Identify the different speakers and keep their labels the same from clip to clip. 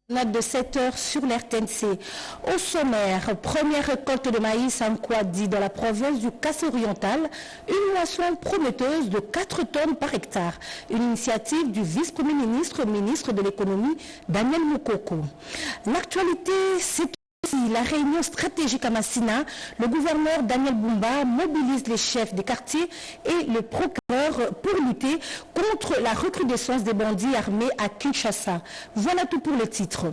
Speaker 1: Note de 7 heures sur l'RTNC. Au sommaire, première récolte de maïs en Kwadi dans la province du Kassai-Oriental, une moisson prometteuse de 4 tonnes par hectare. Une initiative du vice-premier ministre, ministre de l'économie, Daniel Moukoko. L'actualité, c'est la réunion stratégique à Massina. Le gouverneur Daniel Bumba mobilise les chefs des quartiers et le procureur pour lutter contre la recrudescence des bandits armés à Kinshasa. Voilà tout pour le titre.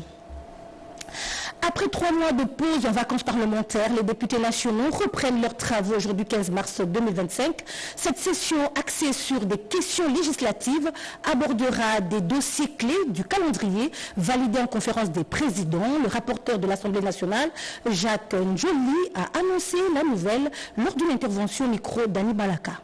Speaker 1: Après 3 mois de pause en vacances parlementaires, les députés nationaux reprennent leurs travaux aujourd'hui 15 mars 2025. Cette session axée sur des questions législatives abordera des dossiers clés du calendrier validé en conférence des présidents. Le rapporteur de l'Assemblée nationale, Jacques Njoli, a annoncé la nouvelle lors d'une intervention au micro d'Annie Balaka.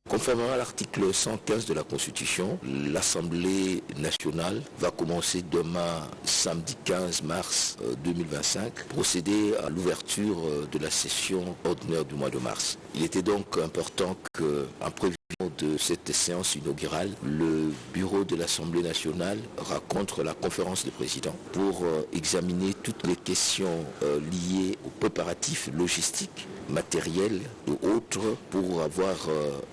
Speaker 2: Conformément à l'article 115 de la Constitution, l'Assemblée nationale va commencer demain, samedi 15 mars 2025, procéder à l'ouverture de la session ordinaire du mois de mars. Il était donc important qu'en prévision de cette séance inaugurale, le bureau de l'Assemblée nationale rencontre la conférence des présidents pour examiner toutes les questions liées aux préparatifs logistiques, matériels et autres pour avoir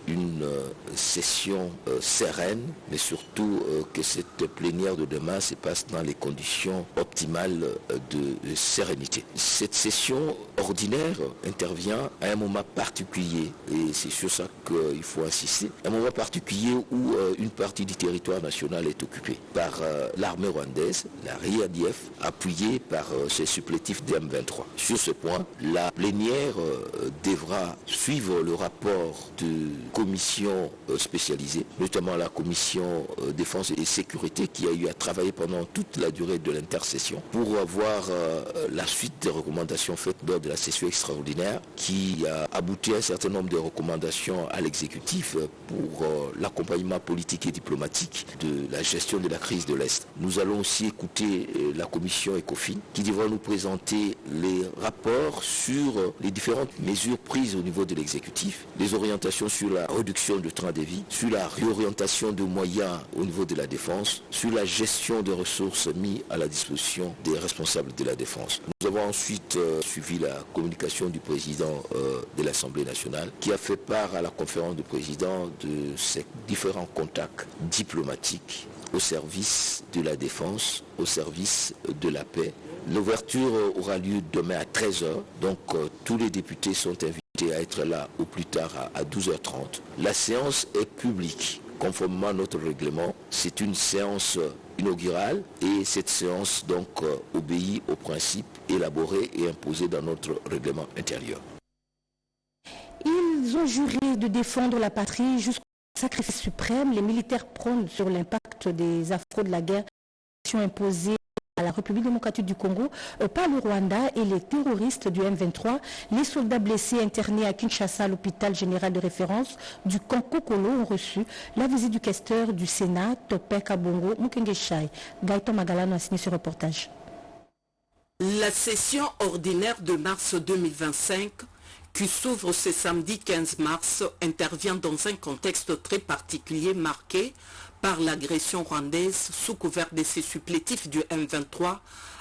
Speaker 2: une session sereine, mais surtout que cette plénière de demain se passe dans les conditions optimales de sérénité. Cette session ordinaire intervient à un moment particulier et c'est sur ça qu'il faut insister. Un moment particulier où une partie du territoire national est occupée par l'armée rwandaise, la RIADF, appuyée par ses supplétifs d'M23. Sur ce point, la plénière devra suivre le rapport de commission spécialisée, notamment la commission défense et sécurité qui a eu à travailler pendant toute la durée de l'intercession pour voir la suite des recommandations faites lors de la session extraordinaire qui a abouti à un certain nombre de recommandations à l'exécutif pour l'accompagnement politique et diplomatique de la gestion de la crise de l'Est. Nous allons aussi écouter la commission ECOFIN qui devra nous présenter les rapports sur les différentes mesures prises au niveau de l'exécutif, les orientations sur la réduction du train de vie, sur la réorientation de moyens au niveau de la défense, sur la gestion des ressources mises à la disposition des responsables de la défense. Nous avons ensuite suivi la communication du président de l'Assemblée nationale qui a fait part à la conférence de présidents de ces différents contacts diplomatiques au service de la défense, au service de la paix. L'ouverture aura lieu demain à 13h, donc tous les députés sont invités à être là au plus tard à 12h30. La séance est publique. Conformément à notre règlement, c'est une séance inaugurale et cette séance donc obéit aux principes élaborés et imposés dans notre règlement intérieur.
Speaker 1: Ils ont juré de défendre la patrie jusqu'au sacrifice suprême. Les militaires prônent sur l'impact des affres de la guerre imposée à la République démocratique du Congo par le Rwanda et les terroristes du M23. Les soldats blessés internés à Kinshasa à l'hôpital général de référence du camp Kokolo ont reçu la visite du questeur du Sénat, Topé Kabongo Mukengeshai. Gaëtan Magalano a signé ce reportage.
Speaker 3: La session ordinaire de mars 2025 qui s'ouvre ce samedi 15 mars intervient dans un contexte très particulier marqué par l'agression rwandaise sous couvert de ses supplétifs du M23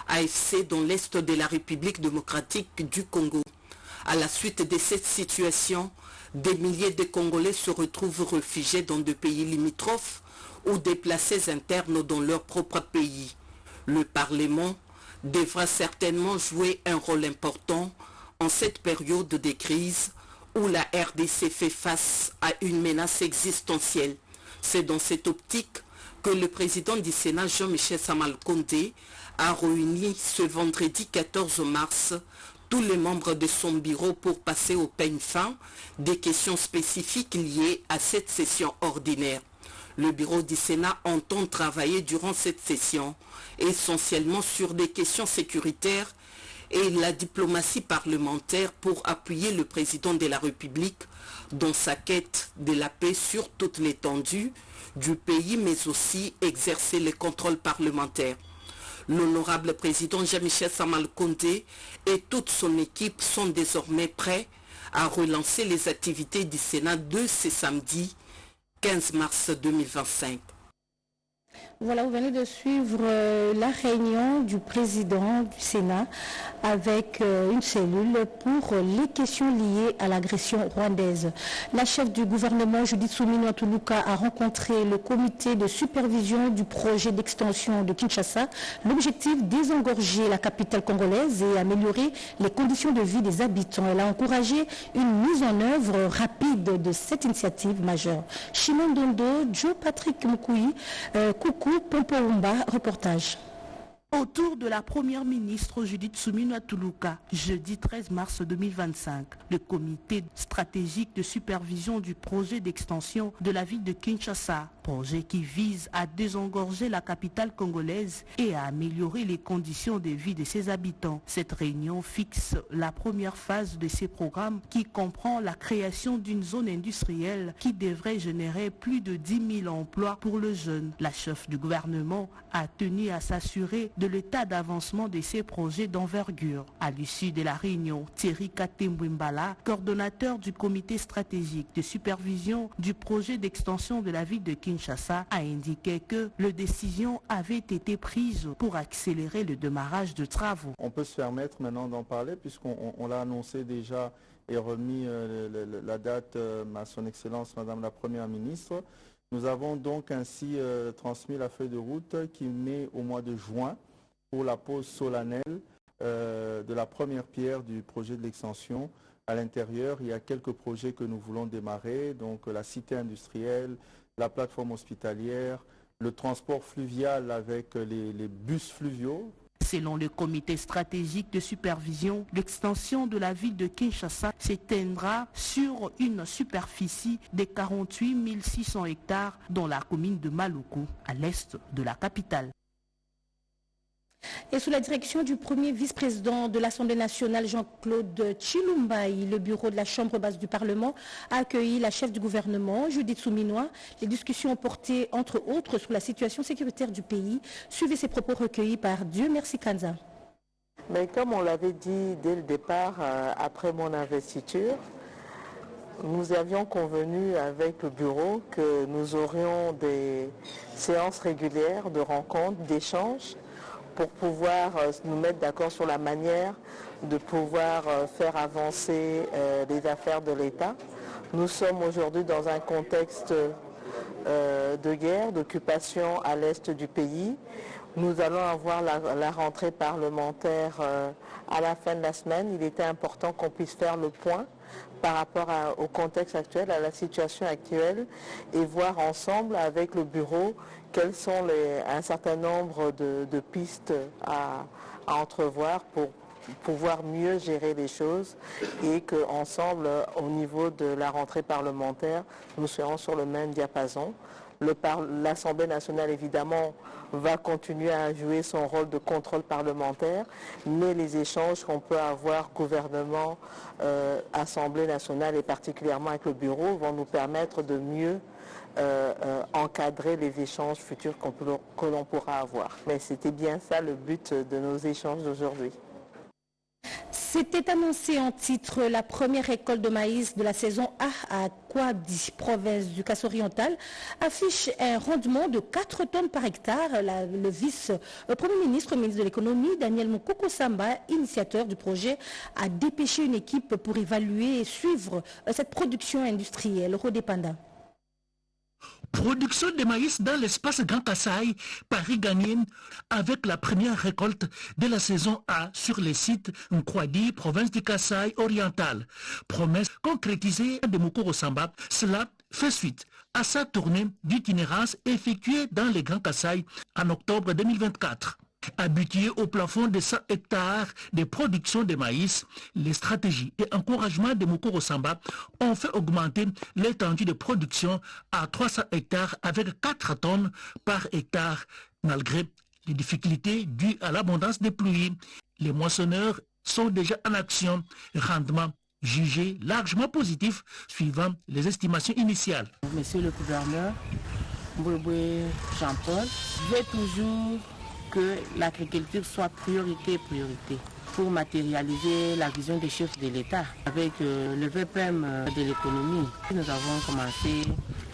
Speaker 3: AFC dans l'est de la République démocratique du Congo. À la suite de cette situation, des milliers de Congolais se retrouvent réfugiés dans des pays limitrophes ou déplacés internes dans leur propre pays. Le Parlement devra certainement jouer un rôle important en cette période de crise où la RDC fait face à une menace existentielle. C'est dans cette optique que le président du Sénat, Jean-Michel Sama-Lukonde, a réuni ce vendredi 14 mars tous les membres de son bureau pour passer au peigne fin des questions spécifiques liées à cette session ordinaire. Le bureau du Sénat entend travailler durant cette session essentiellement sur des questions sécuritaires et la diplomatie parlementaire pour appuyer le président de la République dans sa quête de la paix sur toute l'étendue du pays, mais aussi exercer le contrôle parlementaire. L'honorable président Jean-Michel Sama-Lukonde et toute son équipe sont désormais prêts à relancer les activités du Sénat de ce samedi 15 mars 2025.
Speaker 1: Voilà, vous venez de suivre la réunion du président du Sénat avec une cellule pour les questions liées à l'agression rwandaise. La chef du gouvernement, Judith Suminwa Tuluka, a rencontré le comité de supervision du projet d'extension de Kinshasa. L'objectif, désengorger la capitale congolaise et améliorer les conditions de vie des habitants. Elle a encouragé une mise en œuvre rapide de cette initiative majeure. Shimon Dondo, Joe Patrick Moukoui, Coucou, Pompoumba, reportage.
Speaker 4: Autour de la première ministre Judith Suminwa Tuluka, jeudi 13 mars 2025, le comité stratégique de supervision du projet d'extension de la ville de Kinshasa, projet qui vise à désengorger la capitale congolaise et à améliorer les conditions de vie de ses habitants. Cette réunion fixe la première phase de ces programmes qui comprend la création d'une zone industrielle qui devrait générer plus de 10 000 emplois pour le jeune. La chef du gouvernement a tenu à s'assurer de l'état d'avancement de ces projets d'envergure. À l'issue de la réunion, Thierry Katembwimbala, coordonnateur du comité stratégique de supervision du projet d'extension de la ville de Kinshasa, a indiqué que les décisions avaient été prises pour accélérer le démarrage de travaux.
Speaker 5: On peut se permettre maintenant d'en parler puisqu'on l'a annoncé déjà et remis la date à son Excellence Madame la Première ministre. Nous avons donc ainsi transmis la feuille de route qui met au mois de juin pour la pose solennelle de la première pierre du projet de l'extension. À l'intérieur, il y a quelques projets que nous voulons démarrer, donc la cité industrielle, la plateforme hospitalière, le transport fluvial avec les bus fluviaux.
Speaker 4: Selon le comité stratégique de supervision, l'extension de la ville de Kinshasa s'étendra sur une superficie de 48 600 hectares dans la commune de Maluku, à l'est de la capitale.
Speaker 1: Et sous la direction du premier vice-président de l'Assemblée nationale, Jean-Claude Tshilumbayi, le bureau de la Chambre basse du Parlement a accueilli la chef du gouvernement, Judith Suminwa. Les discussions ont porté, entre autres, sur la situation sécuritaire du pays. Suivez ces propos recueillis par Dieu Merci Kanza.
Speaker 6: Mais comme on l'avait dit dès le départ, après mon investiture, nous avions convenu avec le bureau que nous aurions des séances régulières de rencontres, d'échanges, pour pouvoir nous mettre d'accord sur la manière de pouvoir faire avancer les affaires de l'État. Nous sommes aujourd'hui dans un contexte de guerre, d'occupation à l'est du pays. Nous allons avoir la rentrée parlementaire à la fin de la semaine. Il était important qu'on puisse faire le point par rapport au contexte actuel, à la situation actuelle, et voir ensemble avec le bureau quels sont un certain nombre de pistes à entrevoir pour pouvoir mieux gérer les choses et qu'ensemble, au niveau de la rentrée parlementaire, nous serons sur le même diapason. L'Assemblée nationale, évidemment, va continuer à jouer son rôle de contrôle parlementaire, mais les échanges qu'on peut avoir, gouvernement, Assemblée nationale et particulièrement avec le bureau, vont nous permettre de mieux encadrer les échanges futurs que l'on pourra avoir. Mais c'était bien ça le but de nos échanges d'aujourd'hui.
Speaker 1: C'était annoncé en titre la première récolte de maïs de la saison A à Kouabdi, province du Casse-Oriental, affiche un rendement de 4 tonnes par hectare. Le vice-premier ministre, ministre de l'économie, Daniel Mukoko Samba, initiateur du projet, a dépêché une équipe pour évaluer et suivre cette production industrielle. Rodépanda.
Speaker 7: Production de maïs dans l'espace Grand Kasaï, Paris gagné avec la première récolte de la saison A sur les sites Nkwadi, province du Kasaï oriental. Promesse concrétisée de Mukoko Samba, cela fait suite à sa tournée d'itinérance effectuée dans les Grands Kasaï en octobre 2024. Habitué au plafond de 100 hectares de production de maïs, les stratégies et encouragements de Mukoko Samba ont fait augmenter l'étendue de production à 300 hectares avec 4 tonnes par hectare. Malgré les difficultés dues à l'abondance des pluies, les moissonneurs sont déjà en action, rendement jugé largement positif suivant les estimations initiales.
Speaker 8: Monsieur le gouverneur, Mbouéboué Jean-Paul, veut toujours que l'agriculture soit priorité pour matérialiser la vision des chefs de l'État. Avec le VPM de l'économie, nous avons commencé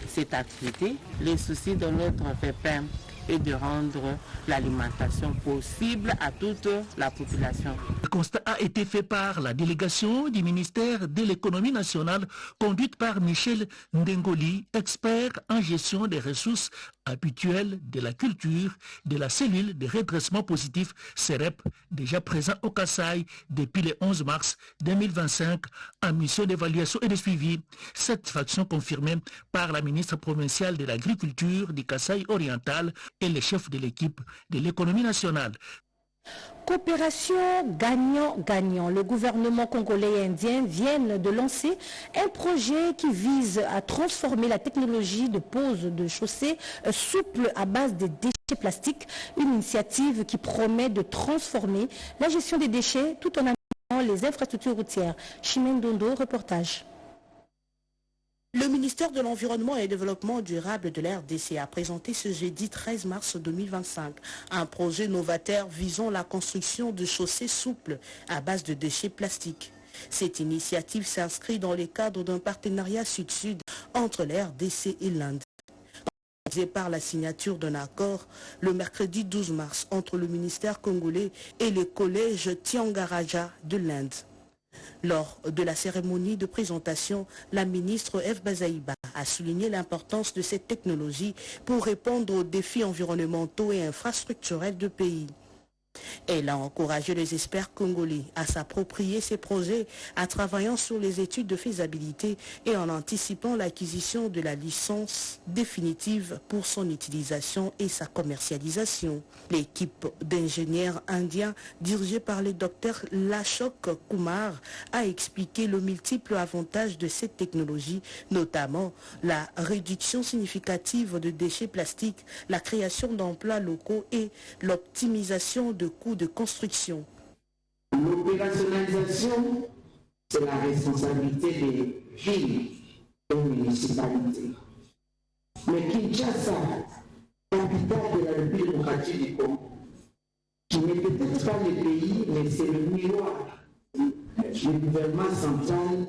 Speaker 8: cette activité. Les soucis de notre VPM et de rendre l'alimentation possible à toute la population.
Speaker 7: Le constat a été fait par la délégation du ministère de l'économie nationale conduite par Michel Ndengoli, expert en gestion des ressources habituelles de la culture de la cellule de redressement positif CEREP, déjà présent au Kasaï depuis le 11 mars 2025 en mission d'évaluation et de suivi. Satisfaction confirmée par la ministre provinciale de l'agriculture du Kasaï oriental et le chef de l'équipe de l'économie nationale.
Speaker 1: Coopération gagnant-gagnant. Le gouvernement congolais et indien viennent de lancer un projet qui vise à transformer la technologie de pose de chaussées souple à base de déchets plastiques. Une initiative qui promet de transformer la gestion des déchets tout en améliorant les infrastructures routières. Chimène Dondo, reportage.
Speaker 4: Le ministère de l'Environnement et du Développement durable de la RDC a présenté ce jeudi 13 mars 2025 un projet novateur visant la construction de chaussées souples à base de déchets plastiques. Cette initiative s'inscrit dans le cadre d'un partenariat sud-sud entre la RDC et l'Inde. Par la signature d'un accord le mercredi 12 mars entre le ministère congolais et le collège Tiangaraja de l'Inde. Lors de la cérémonie de présentation, la ministre F. Bazaïba a souligné l'importance de cette technologie pour répondre aux défis environnementaux et infrastructurels du pays. Elle a encouragé les experts congolais à s'approprier ces projets en travaillant sur les études de faisabilité et en anticipant l'acquisition de la licence définitive pour son utilisation et sa commercialisation. L'équipe d'ingénieurs indiens dirigée par le docteur Lashok Kumar a expliqué le multiple avantage de cette technologie, notamment la réduction significative de déchets plastiques, la création d'emplois locaux et l'optimisation de coûts de construction.
Speaker 9: L'opérationnalisation, c'est la responsabilité des villes et municipalités. Mais Kinshasa, capitale de la République démocratique du Congo, qui n'est peut-être pas le pays, mais c'est le miroir. Le gouvernement central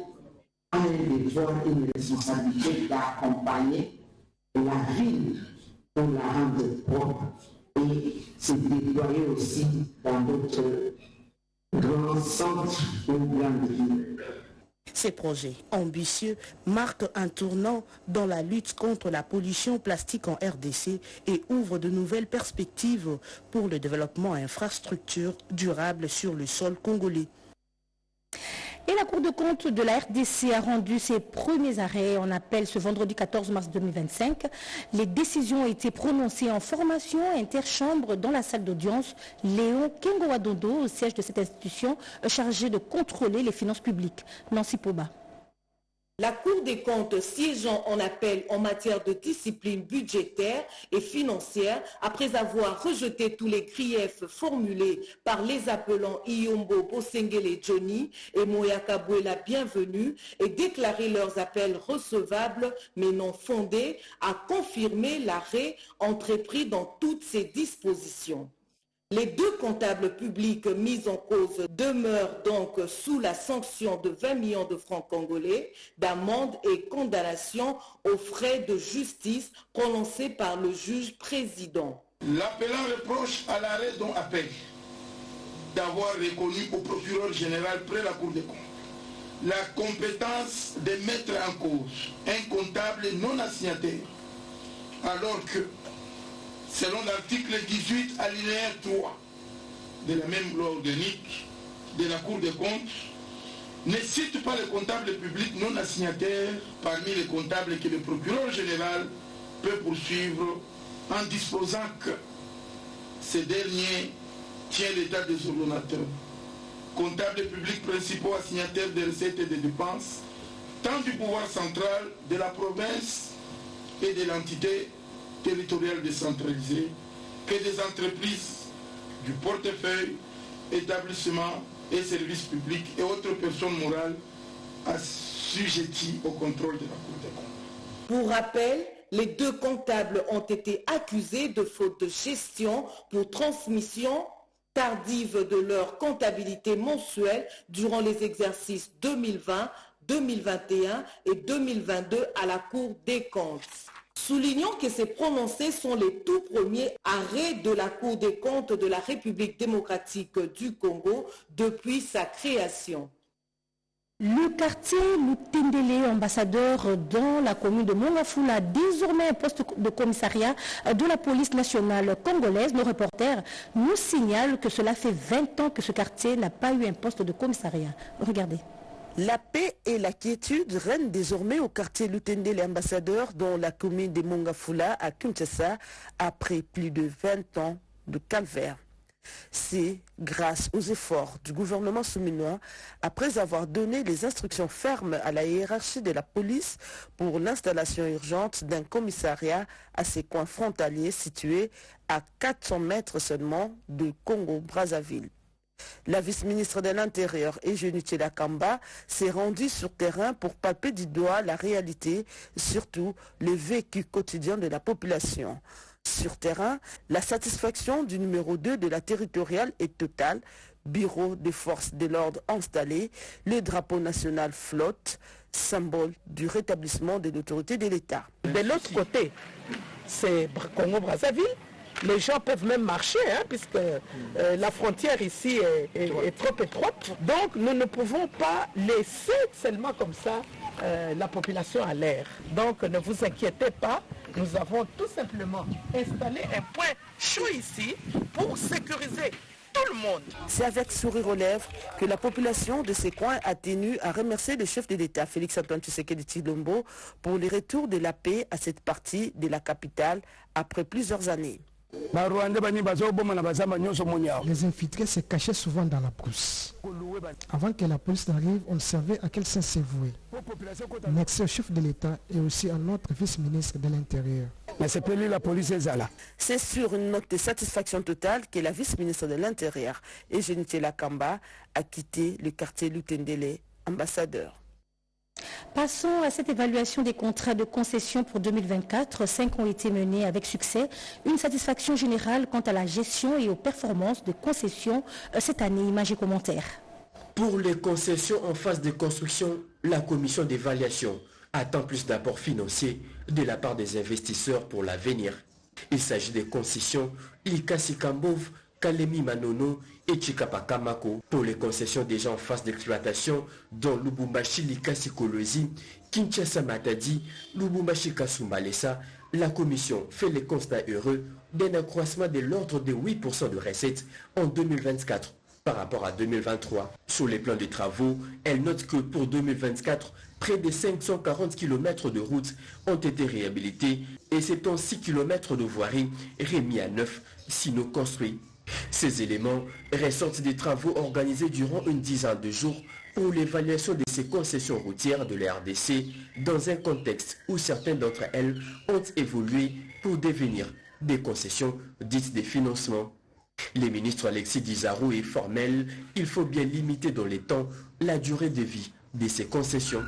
Speaker 9: a un devoir et une responsabilité d'accompagner la ville pour la rendre propre et se déployer aussi dans d'autres grands centres ou grandes villes.
Speaker 4: Ces projets ambitieux marquent un tournant dans la lutte contre la pollution plastique en RDC et ouvrent de nouvelles perspectives pour le développement infrastructure durable sur le sol congolais.
Speaker 1: Et la Cour de compte de la RDC a rendu ses premiers arrêts en appel ce vendredi 14 mars 2025. Les décisions ont été prononcées en formation interchambre dans la salle d'audience Léon Kengowadondo, au siège de cette institution chargée de contrôler les finances publiques. Nancy Poba.
Speaker 10: La Cour des comptes siégeant en appel en matière de discipline budgétaire et financière, après avoir rejeté tous les griefs formulés par les appelants Iyombo Bosengele Johnny et Moyaka Bouela Bienvenue et déclaré leurs appels recevables mais non fondés, a confirmé l'arrêt entrepris dans toutes ses dispositions. Les deux comptables publics mis en cause demeurent donc sous la sanction de 20 millions de francs congolais d'amende et condamnation aux frais de justice prononcés par le juge président.
Speaker 11: L'appelant reproche à l'arrêt dont appelle d'avoir reconnu au procureur général près la Cour des comptes la compétence de mettre en cause un comptable non assignataire, alors que selon l'article 18 alinéa 3 de la même loi organique de la Cour des comptes, ne cite pas le comptable public non assignataire parmi les comptables que le procureur général peut poursuivre en disposant que ces derniers tiennent l'état des ordonnateurs, comptables publics principaux assignataires des recettes et des dépenses, tant du pouvoir central, de la province et de l'entité territoriale décentralisée que des entreprises du portefeuille, établissements et services publics et autres personnes morales assujetties au contrôle de la Cour des comptes.
Speaker 10: Pour rappel, les deux comptables ont été accusés de faute de gestion pour transmission tardive de leur comptabilité mensuelle durant les exercices 2020, 2021 et 2022 à la Cour des comptes. Soulignons que ces prononcés sont les tout premiers arrêts de la Cour des comptes de la République démocratique du Congo depuis sa création.
Speaker 1: Le quartier Lutendele, ambassadeur dans la commune de Mongafula, désormais un poste de commissariat de la police nationale congolaise. Nos reporters nous signalent que cela fait 20 ans que ce quartier n'a pas eu un poste de commissariat. Regardez.
Speaker 12: La paix et la quiétude règnent désormais au quartier Lutendele ambassadeur dans la commune de Mongafula à Kinshasa après plus de 20 ans de calvaire. C'est grâce aux efforts du gouvernement souminois, après avoir donné les instructions fermes à la hiérarchie de la police pour l'installation urgente d'un commissariat à ces coins frontaliers situés à 400 mètres seulement de Congo-Brazzaville. La vice-ministre de l'Intérieur, Eugénie Tshilakamba, s'est rendue sur terrain pour palper du doigt la réalité, surtout le vécu quotidien de la population. Sur terrain, la satisfaction du numéro 2 de la territoriale est totale. Bureau des forces de l'ordre installé, le drapeau national flotte, symbole du rétablissement de l'autorité de l'État.
Speaker 13: De l'autre côté, c'est Congo-Brazzaville. Les gens peuvent même marcher, puisque la frontière ici est trop étroite. Donc nous ne pouvons pas laisser seulement comme ça la population à l'air. Donc ne vous inquiétez pas, nous avons tout simplement installé un point chaud ici pour sécuriser tout le monde.
Speaker 12: C'est avec sourire aux lèvres que la population de ces coins a tenu à remercier le chef de l'État, Félix-Antoine Tshisekedi Tshilombo, pour le retour de la paix à cette partie de la capitale après plusieurs années.
Speaker 14: Les infiltrés se cachaient souvent dans la brousse. Avant que la police n'arrive, on savait à quel sens se vouer. Merci au chef de l'État et aussi à notre vice-ministre de l'Intérieur.
Speaker 12: C'est sur une note de satisfaction totale que la vice-ministre de l'Intérieur, Eugénie Tshilakamba, a quitté le quartier Lutendele, ambassadeur.
Speaker 1: Passons à cette évaluation des contrats de concession pour 2024. 5 ont été menés avec succès. Une satisfaction générale quant à la gestion et aux performances de concessions cette année. Images et commentaires.
Speaker 15: Pour les concessions en phase de construction, la commission d'évaluation attend plus d'apports financiers de la part des investisseurs pour l'avenir. Il s'agit des concessions Likasi Kambov, Kalemi Manono et Chikapakamako pour les concessions déjà en phase d'exploitation dont Lubumbashi Likasi Kolosi, Kinshasa Matadi, Lubumbashi Kasumbalesa. La commission fait le constat heureux d'un accroissement de l'ordre de 8% de recettes en 2024 par rapport à 2023. Sur les plans de travaux, elle note que pour 2024, près de 540 km de routes ont été réhabilités et 76 km de voiries remis à neuf, sinon construits. Ces éléments ressortent des travaux organisés durant une dizaine de jours pour l'évaluation de ces concessions routières de la RDC dans un contexte où certaines d'entre elles ont évolué pour devenir des concessions dites de financement. Les ministres Alexis Dizarou est formel, il faut bien limiter dans les temps la durée de vie de ces concessions.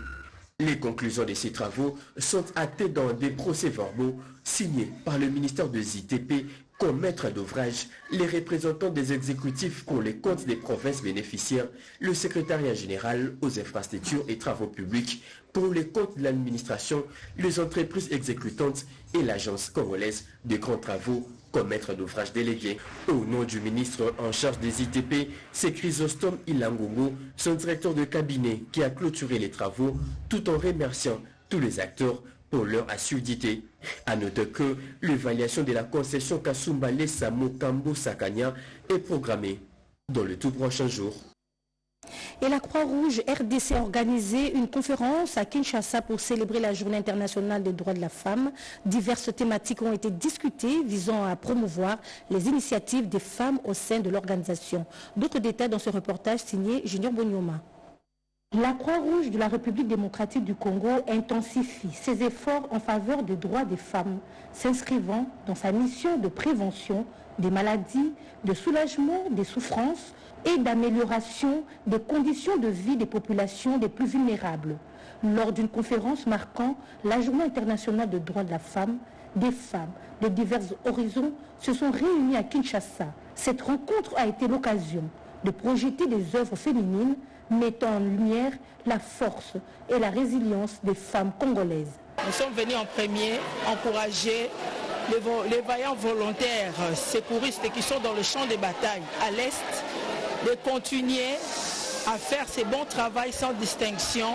Speaker 15: Les conclusions de ces travaux sont actées dans des procès-verbaux signés par le ministère des ITP comme maître d'ouvrage, les représentants des exécutifs pour les comptes des provinces bénéficiaires, le secrétariat général aux infrastructures et travaux publics pour les comptes de l'administration, les entreprises exécutantes et l'agence congolaise de grands travaux comme maître d'ouvrage délégué. Au nom du ministre en charge des ITP, c'est Chrysostome Ilangongo, son directeur de cabinet, qui a clôturé les travaux tout en remerciant tous les acteurs pour leur assiduité. À noter que l'évaluation de la concession Kasumbale Samo Kambo Sakanya est programmée dans le tout prochain jour.
Speaker 1: Et la Croix-Rouge RDC a organisé une conférence à Kinshasa pour célébrer la Journée internationale des droits de la femme. Diverses thématiques ont été discutées visant à promouvoir les initiatives des femmes au sein de l'organisation. D'autres détails dans ce reportage signé Junior Bonyoma. La Croix-Rouge de la République démocratique du Congo intensifie ses efforts en faveur des droits des femmes, s'inscrivant dans sa mission de prévention des maladies, de soulagement des souffrances et d'amélioration des conditions de vie des populations les plus vulnérables. Lors d'une conférence marquant la Journée internationale des droits de la femme, des femmes de divers horizons se sont réunies à Kinshasa. Cette rencontre a été l'occasion de projeter des œuvres féminines mettant en lumière la force et la résilience des femmes congolaises.
Speaker 13: Nous sommes venus en premier encourager les vaillants volontaires secouristes qui sont dans le champ de bataille à l'Est de continuer à faire ce bon travail sans distinction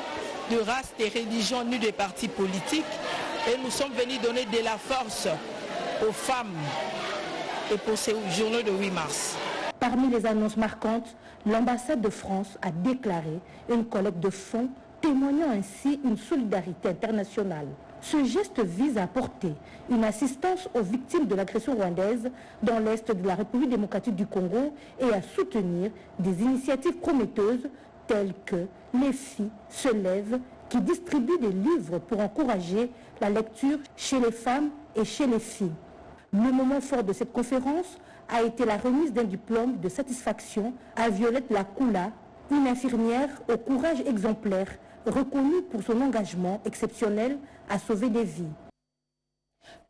Speaker 13: de race, de religion ni de partis politiques. Et nous sommes venus donner de la force aux femmes et pour ces journées de 8 mars.
Speaker 1: Parmi les annonces marquantes, l'ambassade de France a déclaré une collecte de fonds témoignant ainsi une solidarité internationale. Ce geste vise à apporter une assistance aux victimes de l'agression rwandaise dans l'Est de la République démocratique du Congo et à soutenir des initiatives prometteuses telles que Les filles se lèvent qui distribue des livres pour encourager la lecture chez les femmes et chez les filles. Le moment fort de cette conférence a été la remise d'un diplôme de satisfaction à Violette Lakula, une infirmière au courage exemplaire, reconnue pour son engagement exceptionnel à sauver des vies.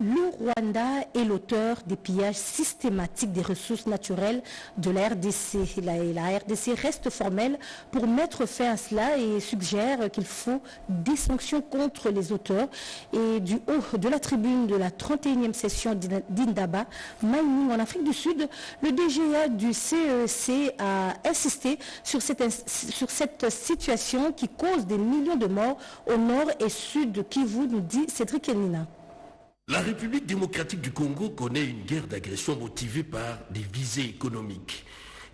Speaker 1: Le Rwanda est l'auteur des pillages systématiques des ressources naturelles de la RDC. La RDC reste formelle pour mettre fin à cela et suggère qu'il faut des sanctions contre les auteurs. Et du haut de la tribune de la 31e session d'Indaba Mining en Afrique du Sud, le DGA du CEC a insisté sur cette situation qui cause des millions de morts au nord et sud de Kivu, nous dit Cédric Elmina.
Speaker 16: La République démocratique du Congo connaît une guerre d'agression motivée par des visées économiques.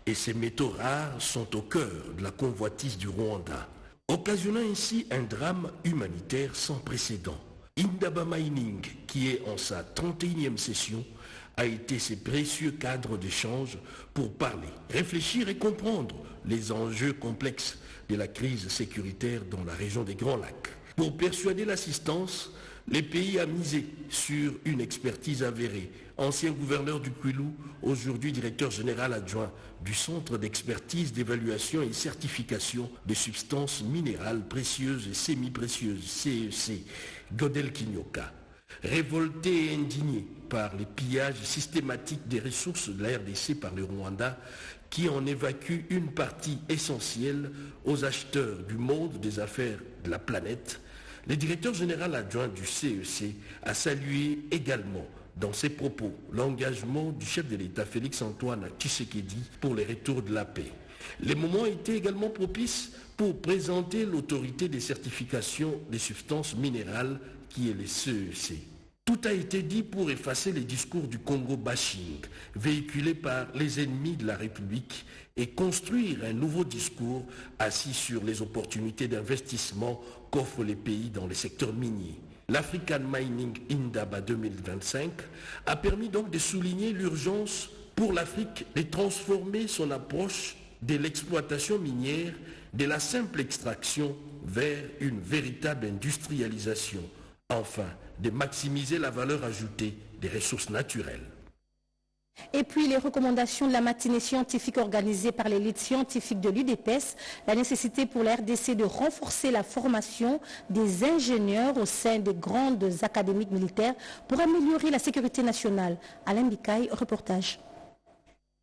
Speaker 16: Et ces métaux rares sont au cœur de la convoitise du Rwanda, occasionnant ainsi un drame humanitaire sans précédent. Indaba Mining, qui est en sa 31e session, a été ses précieux cadres d'échange pour parler, réfléchir et comprendre les enjeux complexes de la crise sécuritaire dans la région des Grands Lacs. Pour persuader l'assistance, les pays a misé sur une expertise avérée. Ancien gouverneur du Kwilu, aujourd'hui directeur général adjoint du Centre d'expertise, d'évaluation et certification des substances minérales précieuses et semi-précieuses, CEC, Godel Kinyoka. Révolté et indigné par les pillages systématiques des ressources de la RDC par le Rwanda, qui en évacue une partie essentielle aux acheteurs du monde des affaires de la planète, le directeur général adjoint du CEC a salué également dans ses propos l'engagement du chef de l'État Félix-Antoine Tshisekedi pour les retours de la paix. Les moments étaient également propices pour présenter l'autorité des certifications des substances minérales qui est le CEC. Tout a été dit pour effacer les discours du Congo bashing véhiculés par les ennemis de la République et construire un nouveau discours assis sur les opportunités d'investissement qu'offrent les pays dans les secteurs miniers. L'African Mining Indaba 2025 a permis donc de souligner l'urgence pour l'Afrique de transformer son approche de l'exploitation minière de la simple extraction vers une véritable industrialisation, enfin de maximiser la valeur ajoutée des ressources naturelles.
Speaker 1: Et puis les recommandations de la matinée scientifique organisée par l'élite scientifique de l'UDPS, la nécessité pour la RDC de renforcer la formation des ingénieurs au sein des grandes académies militaires pour améliorer la sécurité nationale. Alain Bikaï, reportage.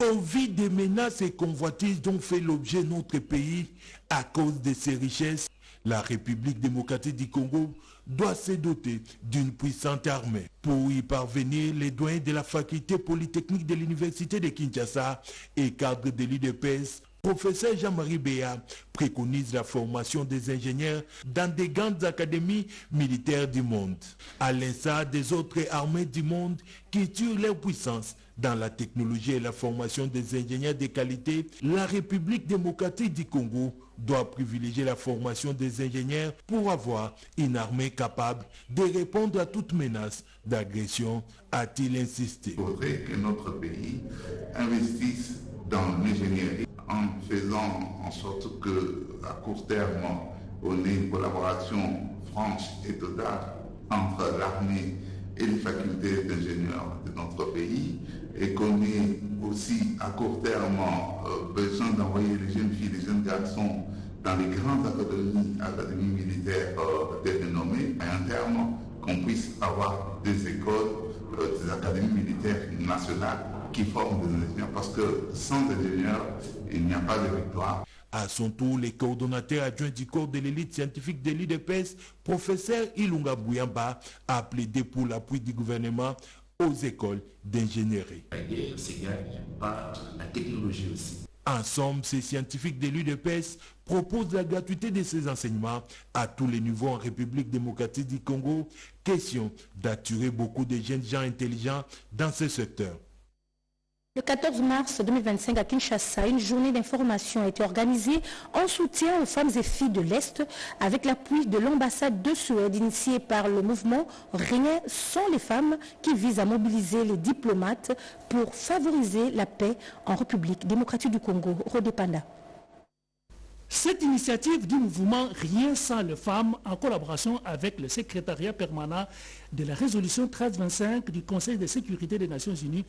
Speaker 17: Au vu des menaces et convoitises dont fait l'objet notre pays à cause de ses richesses, la République démocratique du Congo doit se doter d'une puissante armée. Pour y parvenir, les doyens de la faculté polytechnique de l'université de Kinshasa et cadres de l'UDPS, professeur Jean-Marie Béa, préconise la formation des ingénieurs dans des grandes académies militaires du monde, à l'instar des autres armées du monde qui tirent leur puissance dans la technologie et la formation des ingénieurs de qualité. La République démocratique du Congo doit privilégier la formation des ingénieurs pour avoir une armée capable de répondre à toute menace d'agression, a-t-il insisté.
Speaker 18: Il faudrait que notre pays investisse dans l'ingénierie en faisant en sorte qu'à court terme, on ait une collaboration franche et totale entre l'armée et les facultés d'ingénieurs de notre pays, et qu'on ait aussi à court terme besoin d'envoyer les jeunes filles, les jeunes garçons dans les grandes académies militaires dénommées, et en termes qu'on puisse avoir des écoles, des académies militaires nationales qui forment des ingénieurs, parce que sans ingénieurs, il n'y a pas de victoire.
Speaker 17: À son tour, les coordonnateurs adjoints du corps de l'élite scientifique de l'UDPS, professeur Ilunga Bouyamba, a plaidé pour l'appui du gouvernement aux écoles d'ingénierie.
Speaker 19: Par la technologie aussi.
Speaker 17: Ensemble, ces scientifiques de l'UDPS proposent la gratuité de ces enseignements à tous les niveaux en République démocratique du Congo. Question d'attirer beaucoup de jeunes gens intelligents dans ce secteur.
Speaker 1: Le 14 mars 2025 à Kinshasa, une journée d'information a été organisée en soutien aux femmes et filles de l'Est avec l'appui de l'ambassade de Suède initiée par le mouvement Rien sans les femmes qui vise à mobiliser les diplomates pour favoriser la paix en République démocratique du Congo. Rodé Panda.
Speaker 7: Cette initiative du mouvement Rien sans les femmes, en collaboration avec le secrétariat permanent de la résolution 1325 du Conseil de sécurité des Nations Unies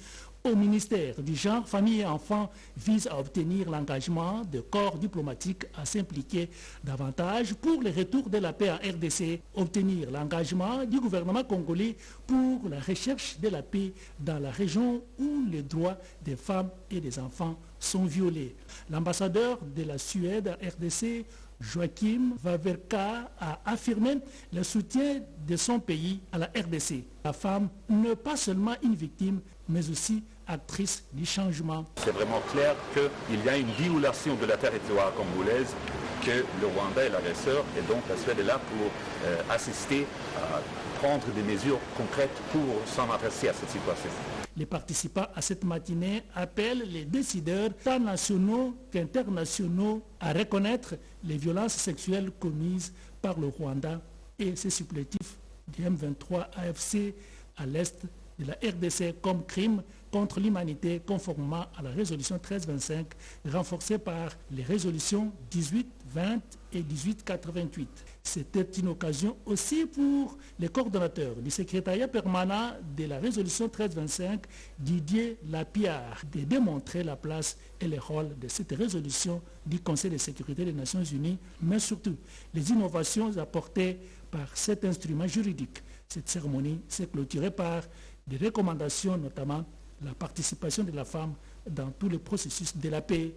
Speaker 7: au ministère du Genre, Famille et Enfants, vise à obtenir l'engagement de corps diplomatiques à s'impliquer davantage pour le retour de la paix en RDC, obtenir l'engagement du gouvernement congolais pour la recherche de la paix dans la région où les droits des femmes et des enfants sont violés. L'ambassadeur de la Suède à RDC, Joachim Wawerka, a affirmé le soutien de son pays à la RDC. La femme n'est pas seulement une victime, mais aussi actrice du changement.
Speaker 20: C'est vraiment clair qu'il y a une violation de la territoire congolaise, que le Rwanda est l'agresseur, et donc la Suède est là pour assister à prendre des mesures concrètes pour s'en adresser à cette situation.
Speaker 7: Les participants à cette matinée appellent les décideurs, tant nationaux qu'internationaux, à reconnaître les violences sexuelles commises par le Rwanda et ses supplétifs du M23 AFC à l'est de la RDC comme crime contre l'humanité conformément à la résolution 1325 renforcée par les résolutions 1820 et 1888. C'était une occasion aussi pour les coordonnateurs du secrétariat permanent de la résolution 1325, Didier Lapierre, de démontrer la place et le rôle de cette résolution du Conseil de sécurité des Nations Unies, mais surtout les innovations apportées par cet instrument juridique. Cette cérémonie s'est clôturée par des recommandations, notamment la participation de la femme dans tout le processus de la paix.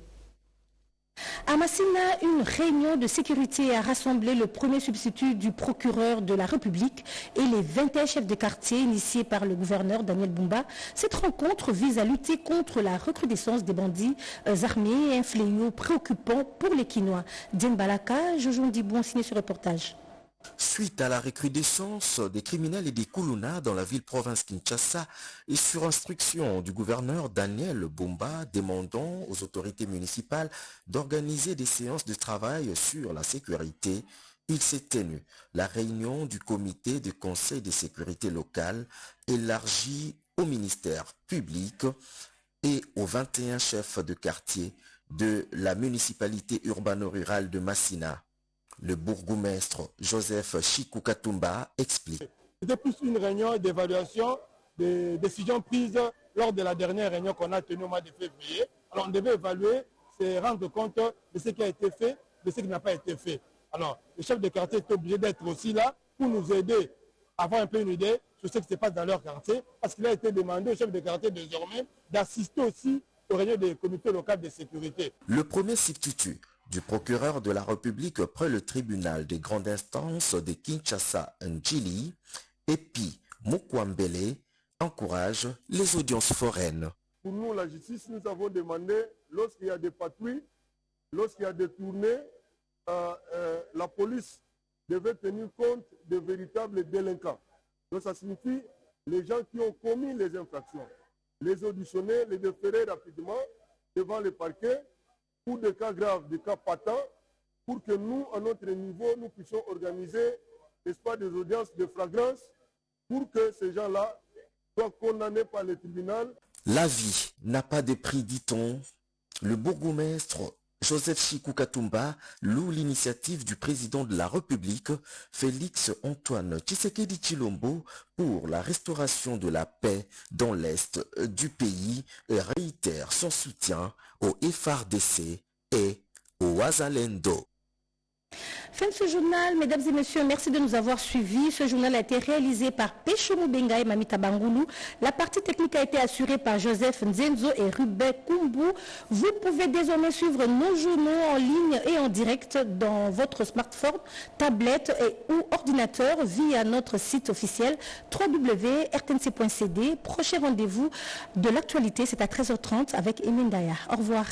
Speaker 1: À Massina, une réunion de sécurité a rassemblé le premier substitut du procureur de la République et les 21 chefs de quartier initiés par le gouverneur Daniel Bumba. Cette rencontre vise à lutter contre la recrudescence des bandits armés et un fléau préoccupant pour les Quinois. Dien Balaka, Jojon Dibon signé ce reportage.
Speaker 21: Suite à la recrudescence des criminels et des Kuluna dans la ville-province Kinshasa et sur instruction du gouverneur Daniel Bumba demandant aux autorités municipales d'organiser des séances de travail sur la sécurité, il s'est tenu la réunion du comité de conseil de sécurité locale élargi au ministère public et aux 21 chefs de quartier de la municipalité urbano-rurale de Massina. Le bourgmestre Joseph Chikou Katumba explique.
Speaker 22: C'était plus une réunion d'évaluation des décisions prises lors de la dernière réunion qu'on a tenue au mois de février. Alors on devait évaluer, se rendre compte de ce qui a été fait, de ce qui n'a pas été fait. Alors le chef de quartier est obligé d'être aussi là pour nous aider à avoir un peu une idée sur ce qui se passe dans leur quartier, parce qu'il a été demandé au chef de quartier désormais d'assister aussi aux réunions des comités locaux de sécurité.
Speaker 21: Le premier substitut du procureur de la République près le tribunal de grande instance de Kinshasa Njili, Epi Mukwambele, encourage les audiences foraines.
Speaker 22: Pour nous, la justice, nous avons demandé, lorsqu'il y a des patrouilles, lorsqu'il y a des tournées, la police devait tenir compte des véritables délinquants. Donc ça signifie les gens qui ont commis les infractions, les auditionner, les déférer rapidement devant le parquet, pour des cas graves, des cas patents, pour que nous, à notre niveau, nous puissions organiser, n'est-ce pas, des audiences de flagrance, pour que ces gens-là soient condamnés par le tribunal.
Speaker 21: La vie n'a pas de prix, dit-on. Le bourgmestre Joseph Chikou Katumba loue l'initiative du président de la République, Félix Antoine Tshisekedi Tshilombo, pour la restauration de la paix dans l'est du pays et réitère son soutien au FARDC et au Wazalendo.
Speaker 1: Fin de ce journal, mesdames et messieurs, merci de nous avoir suivis. Ce journal a été réalisé par Pécho Moubenga et Mamita Bangoulou. La partie technique a été assurée par Joseph Nzenzo et Ruben Kumbu. Vous pouvez désormais suivre nos journaux en ligne et en direct dans votre smartphone, tablette ou ordinateur via notre site officiel www.rtnc.cd. Prochain rendez-vous de l'actualité, c'est à 13h30 avec Emine Daya. Au revoir.